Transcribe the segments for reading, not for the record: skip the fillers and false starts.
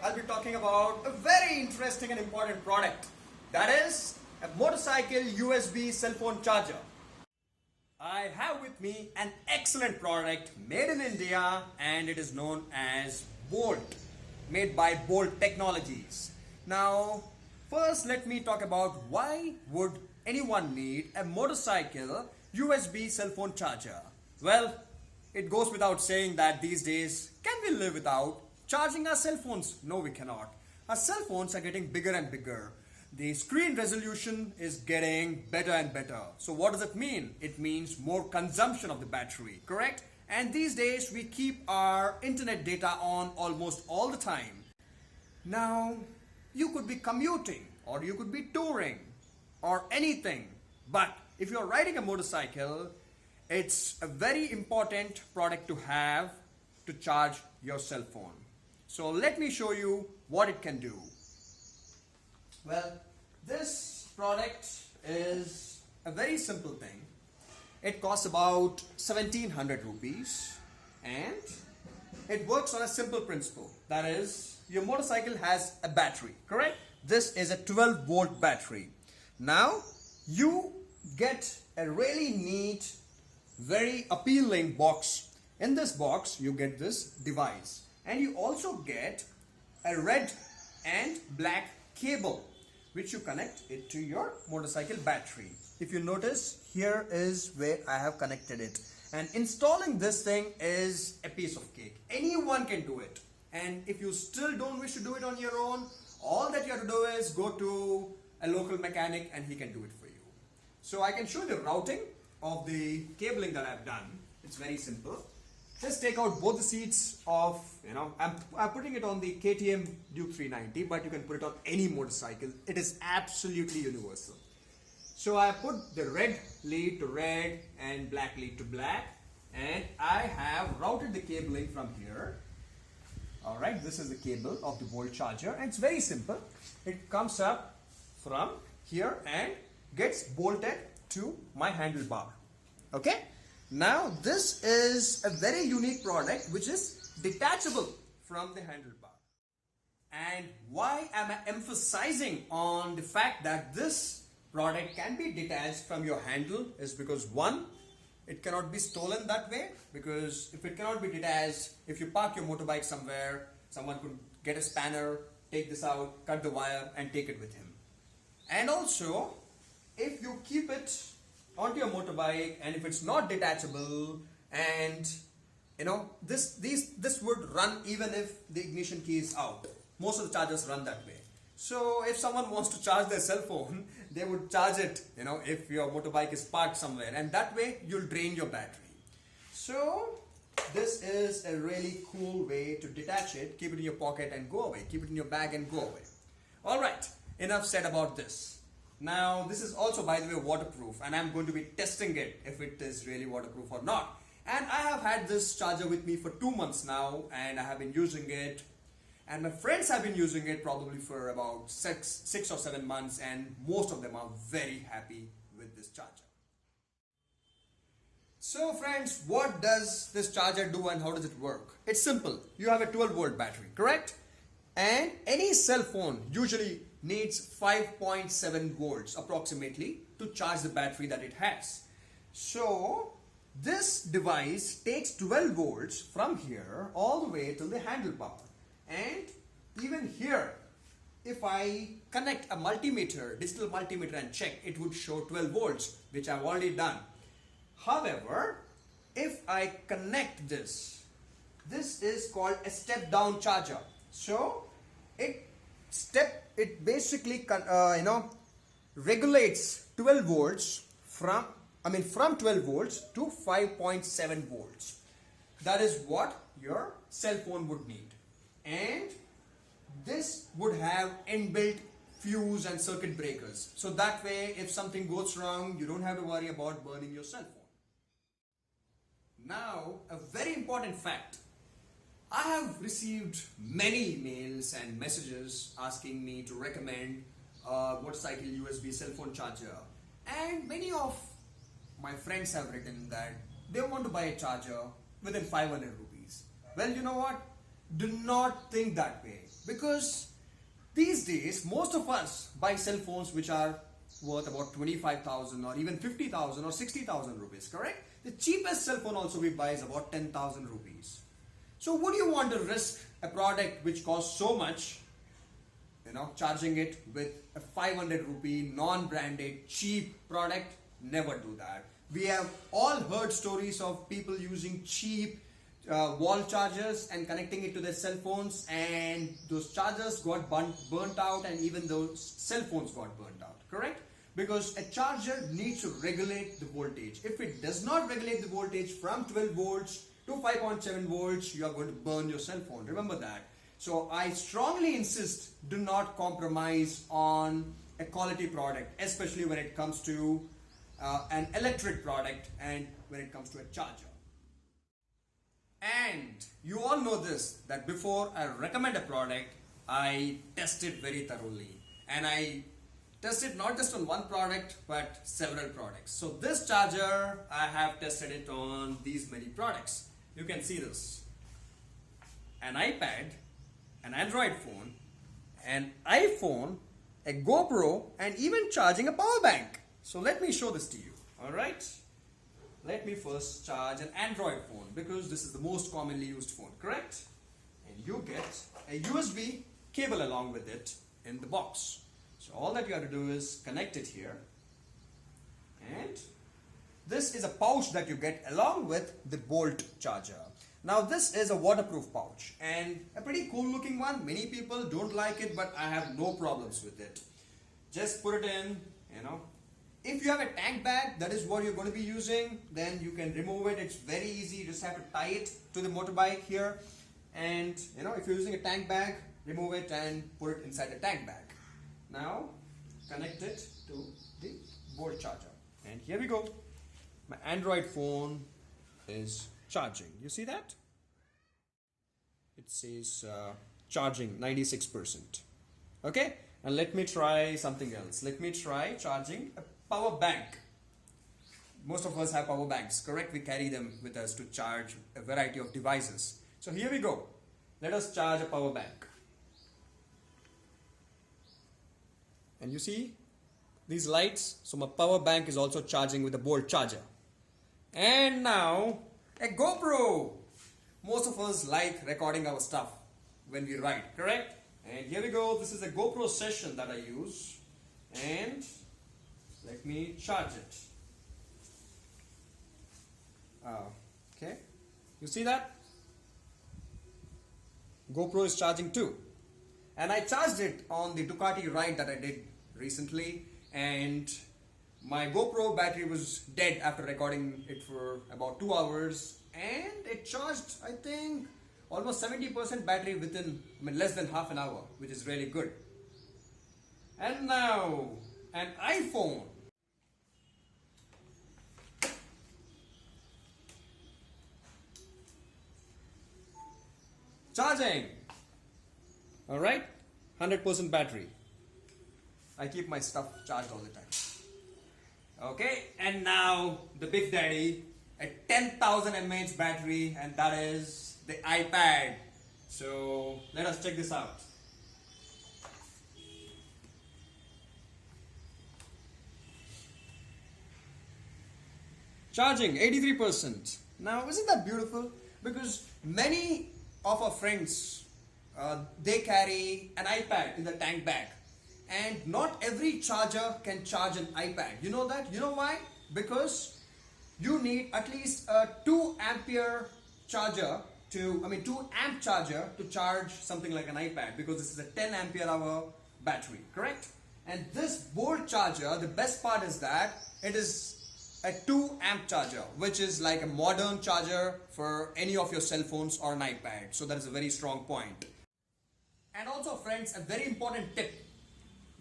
I'll be talking about a very interesting and important product. That is a motorcycle USB cell phone charger. I have with me an excellent product made in India and it is known as Bolt, made by Bolt Technologies. Now, first let me talk about why would anyone need a motorcycle USB cell phone charger. Well, it goes without saying that these days, can we live without charging our cell phones? No, we cannot. Our cell phones are getting bigger and bigger. The screen resolution is getting better and better. So what does it mean? It means more consumption of the battery, correct? And these days we keep our internet data on almost all the time. Now, you could be commuting or you could be touring or anything. But if you're riding a motorcycle, it's a very important product to have to charge your cell phone. So let me show you what it can do. Well, this product is a very simple thing. It costs about 1700 rupees and it works on a simple principle. That is, your motorcycle has a battery, correct? This is a 12 volt battery. Now, you get a really neat, very appealing box. In this box, you get this device and you also get a red and black cable which you connect it to your motorcycle battery. If you notice, here is where I have connected it. And installing this thing is a piece of cake. Anyone can do it. And if you still don't wish to do it on your own, all that you have to do is go to a local mechanic and he can do it for you. So I can show you the routing of the cabling that I've done. It's very simple. Just take out both the seats of, I'm putting it on the KTM Duke 390, but you can put it on any motorcycle. It is absolutely universal. So I put the red lead to red and black lead to black, and I have routed the cabling from here. Alright, this is the cable of the Bolt charger, and it's very simple. It comes up from here and gets bolted to my handlebar. Okay? Now, this is a very unique product which is detachable from the handlebar. And why am I emphasizing on the fact that this product can be detached from your handle is because one, it cannot be stolen that way, because if it cannot be detached, if you park your motorbike somewhere, someone could get a spanner, take this out, cut the wire and take it with him. And also, if you keep it onto your motorbike and if it's not detachable and this would run even if the ignition key is out. Most of the chargers run that way. So if someone wants to charge their cell phone, they would charge it, if your motorbike is parked somewhere, and that way you'll drain your battery. So this is a really cool way to detach it, keep it in your pocket and go away, keep it in your bag and go away. Alright, enough said about this. Now, this is also, by the way, waterproof, and I'm going to be testing it if it is really waterproof or not. And I have had this charger with me for 2 months now, and I have been using it, and my friends have been using it probably for about 6 or 7 months, and most of them are very happy with this charger. So friends, what does this charger do and how does it work? It's simple. You have a 12 volt battery, correct? And any cell phone usually needs 5.7 volts approximately to charge the battery that it has. So this device takes 12 volts from here all the way till the handlebar. And even here, if I connect a multimeter, digital multimeter and check, it would show 12 volts, which I've already done. However, if I connect this is called a step down charger. So it basically regulates 12 volts from 12 volts to 5.7 volts. That is what your cell phone would need. And this would have inbuilt fuse and circuit breakers. So that way, if something goes wrong, you don't have to worry about burning your cell phone. Now, a very important fact. I have received many emails and messages asking me to recommend a motorcycle USB cell phone charger, and many of my friends have written that they want to buy a charger within 500 rupees. Well, you know what? do not think that way, because these days most of us buy cell phones which are worth about 25,000 or even 50,000 or 60,000 rupees, correct? The cheapest cell phone also we buy is about 10,000 rupees. So would you want to risk a product which costs so much, charging it with a 500 rupee non-branded cheap product? Never do that. We have all heard stories of people using cheap wall chargers and connecting it to their cell phones, and those chargers got burnt out, and even those cell phones got burnt out, correct? Because a charger needs to regulate the voltage. If it does not regulate the voltage from 12 volts to 5.7 volts, you are going to burn your cell phone. Remember that. So I strongly insist, do not compromise on a quality product, especially when it comes to an electric product and when it comes to a charger. And you all know this, that before I recommend a product, I test it very thoroughly. And I test it not just on one product, but several products. So this charger, I have tested it on these many products. You can see this. An iPad, an Android phone, an iPhone, a GoPro, and even charging a power bank. So let me show this to you, alright? Let me first charge an Android phone, because this is the most commonly used phone, correct? And you get a USB cable along with it in the box. So all that you have to do is connect it here, and this is a pouch that you get along with the Bolt charger. Now this is a waterproof pouch and a pretty cool looking one. Many people don't like it, but I have no problems with it. Just put it in, If you have a tank bag, that is what you're going to be using, then you can remove it. It's very easy. You just have to tie it to the motorbike here. And if you're using a tank bag, remove it and put it inside the tank bag. Now connect it to the Bolt charger. And here we go. My Android phone is charging. You see that? It says charging 96%. Okay? And let me try something else. Let me try charging a power bank. Most of us have power banks, correct? We carry them with us to charge a variety of devices. So here we go. Let us charge a power bank. And you see these lights? So my power bank is also charging with a Bolt charger. And now a GoPro. Most of us like recording our stuff when we ride, correct? And here we go. This is a GoPro session that I use. And let me charge it. Okay. You see that? GoPro is charging too. And I charged it on the Ducati ride that I did recently. And my GoPro battery was dead after recording it for about 2 hours. And it charged, I think, almost 70% battery within less than half an hour, which is really good. And now, an iPhone. Charging. Alright, 100% battery. I keep my stuff charged all the time. Okay, and now the big daddy, a 10,000 mAh battery, and that is the iPad. So let us check this out. Charging 83%. Now isn't that beautiful? Because many of our friends, they carry an iPad in the tank bag, and not every charger can charge an iPad. You know that? You know why? Because you need at least a 2 ampere charger to, 2 amp charger to charge something like an iPad, because this is a 10 ampere hour battery, correct? And this Bolt charger, the best part is that it is a 2 amp charger, which is like a modern charger for any of your cell phones or an iPad. So that is a very strong point. And also friends, a very important tip.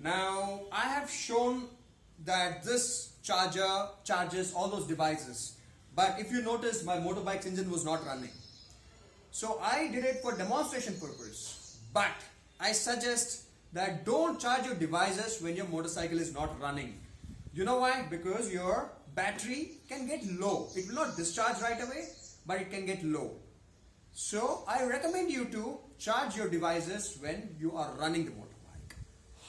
Now I have shown that this charger charges all those devices, but if you notice, my motorbike's engine was not running. So I did it for demonstration purpose, but I suggest that don't charge your devices when your motorcycle is not running. You know why? Because your battery can get low. It will not discharge right away, but it can get low. So I recommend you to charge your devices when you are running the motorbike.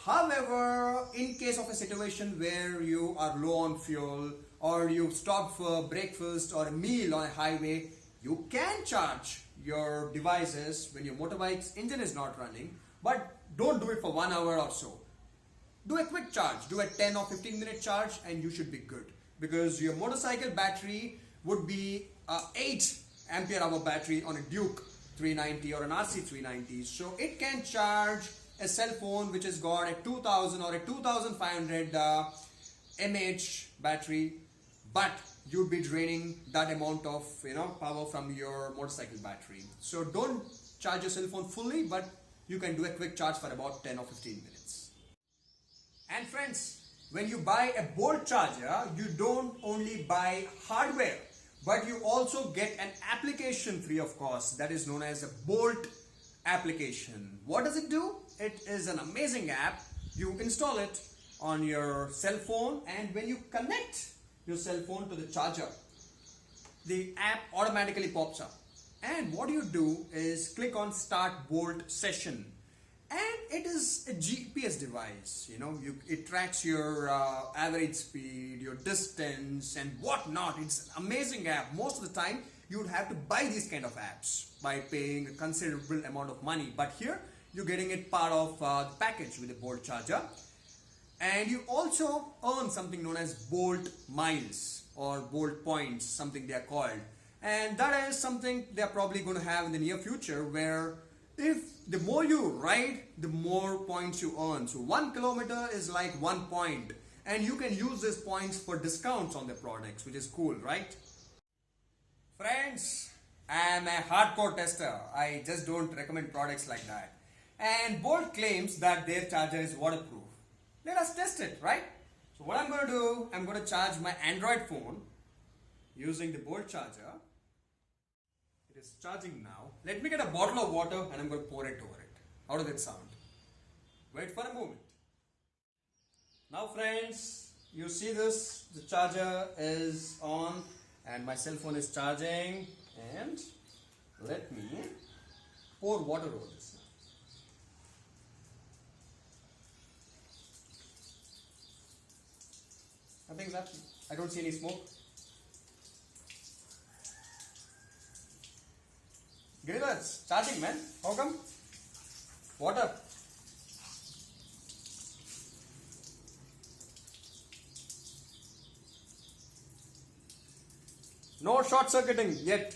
However, in case of a situation where you are low on fuel or you stop for breakfast or a meal on a highway, you can charge your devices when your motorbike's engine is not running, but don't do it for 1 hour or so. Do a quick charge, do a 10 or 15-minute charge and you should be good, because your motorcycle battery would be a 8 ampere hour battery on a Duke 390 or an RC 390, so it can charge a cell phone which has got a 2000 or a 2500 mAh battery, but you'd be draining that amount of power from your motorcycle battery. So don't charge your cell phone fully, but you can do a quick charge for about 10 or 15 minutes. And friends, when you buy a Bolt charger, you don't only buy hardware, but you also get an application free of cost that is known as a Bolt application. What does it do? It is an amazing app. You install it on your cell phone, and when you connect your cell phone to the charger, the app automatically pops up. And what you do is click on Start Bolt Session. And it is a GPS device, it tracks your average speed, your distance and whatnot. It's an amazing app. Most of the time you would have to buy these kind of apps by paying a considerable amount of money. But here you're getting it part of the package with the Bolt charger. And you also earn something known as Bolt miles or Bolt points, something they are called. And that is something they are probably going to have in the near future, where if the more you ride, the more points you earn. So 1 kilometer is like 1 point, and you can use these points for discounts on the products, which is cool, right? Friends, I am a hardcore tester. I just don't recommend products like that. And Bolt claims that their charger is waterproof. Let us test it, right? So what I'm going to do, I'm going to charge my Android phone using the Bolt charger. It is charging now. Let me get a bottle of water and I'm going to pour it over it. How does it sound? Wait for a moment. Now friends, you see this, the charger is on and my cell phone is charging, and let me pour water over this now. Nothing's happening. I don't see any smoke. Giriraj, it's charging, man. How come? Water. No short circuiting yet.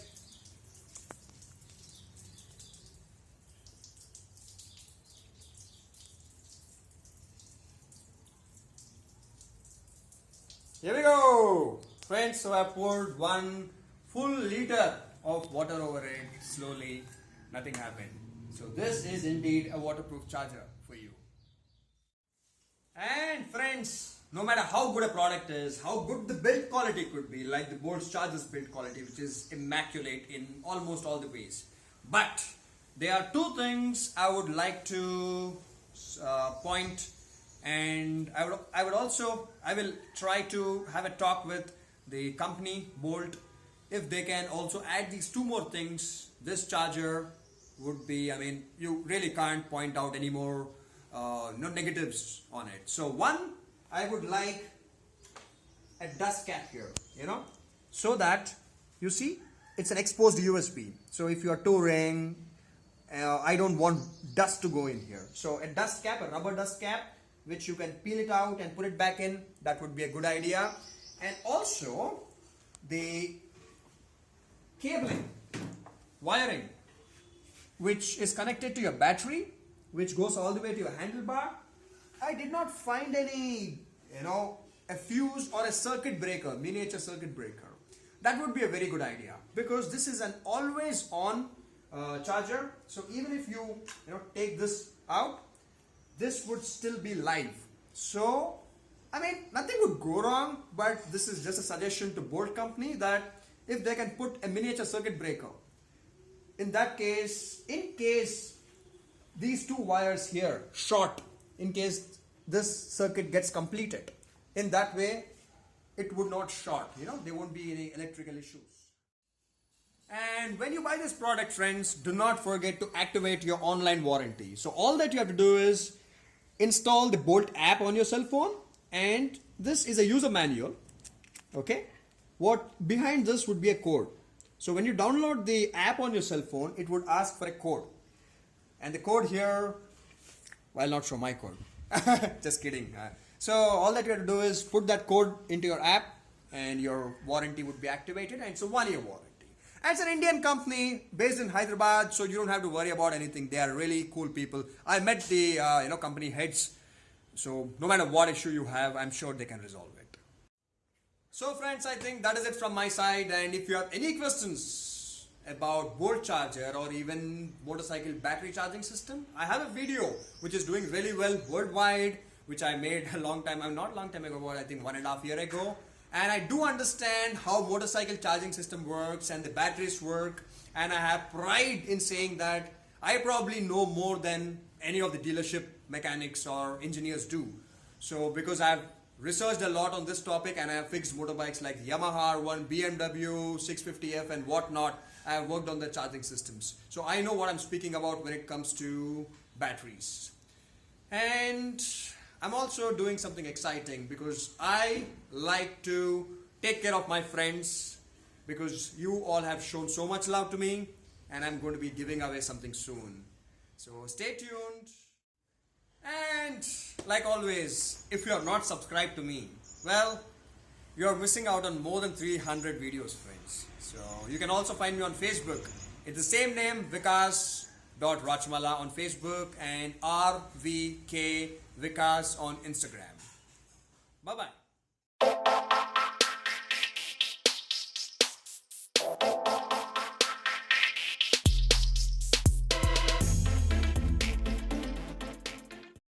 Here we go. Friends, so I poured 1 full liter of water over it slowly. Nothing happened. So this is indeed a waterproof charger for you. And friends, no matter how good a product is, how good the build quality could be, like the Bolt charger's build quality, which is immaculate in almost all the ways, but there are 2 things I would like to point, and I will try to have a talk with the company Bolt. If they can also add these 2 more things, this charger would be, you really can't point out any more no negatives on it. So 1, I would like a dust cap here, so that you see it's an exposed USB. So if you are touring, I don't want dust to go in here. So a dust cap, a rubber dust cap, which you can peel it out and put it back in, that would be a good idea. And also the cabling, wiring, which is connected to your battery, which goes all the way to your handlebar. I did not find any, a fuse or a circuit breaker, miniature circuit breaker. That would be a very good idea, because this is an always on charger. So even if you, take this out, this would still be live. So, nothing would go wrong, but this is just a suggestion to Bolt company that if they can put a miniature circuit breaker, in that case, in case these 2 wires here short, in case this circuit gets completed, in that way it would not short, there won't be any electrical issues. And when you buy this product, friends, do not forget to activate your online warranty. So all that you have to do is install the Bolt app on your cell phone, and this is a user manual. Okay, what behind this would be a code. So when you download the app on your cell phone, it would ask for a code, and the code here, well, I'll not show my code. Just kidding. So all that you have to do is put that code into your app, and your warranty would be activated, and it's a 1-year warranty. And it's an Indian company based in Hyderabad, so you don't have to worry about anything. They are really cool people. I met the company heads, so no matter what issue you have, I'm sure they can resolve it. So friends, I think that is it from my side, and if you have any questions about Bolt charger or even motorcycle battery charging system, I have a video which is doing really well worldwide, which I made a long time, not long time ago, but I think 1.5 years ago. And I do understand how motorcycle charging system works and the batteries work, and I have pride in saying that I probably know more than any of the dealership mechanics or engineers do. So because I've researched a lot on this topic, and I have fixed motorbikes like Yamaha R1, BMW 650F and whatnot, I have worked on the charging systems. So I know what I'm speaking about when it comes to batteries. And I'm also doing something exciting because I like to take care of my friends, because you all have shown so much love to me, and I'm going to be giving away something soon. So stay tuned. And like always, if you are not subscribed to me, well, you are missing out on more than 300 videos, friends. So you can also find me on Facebook. It's the same name, Vikas.Rachamalla on Facebook, and RVK Vikas on Instagram. Bye-bye.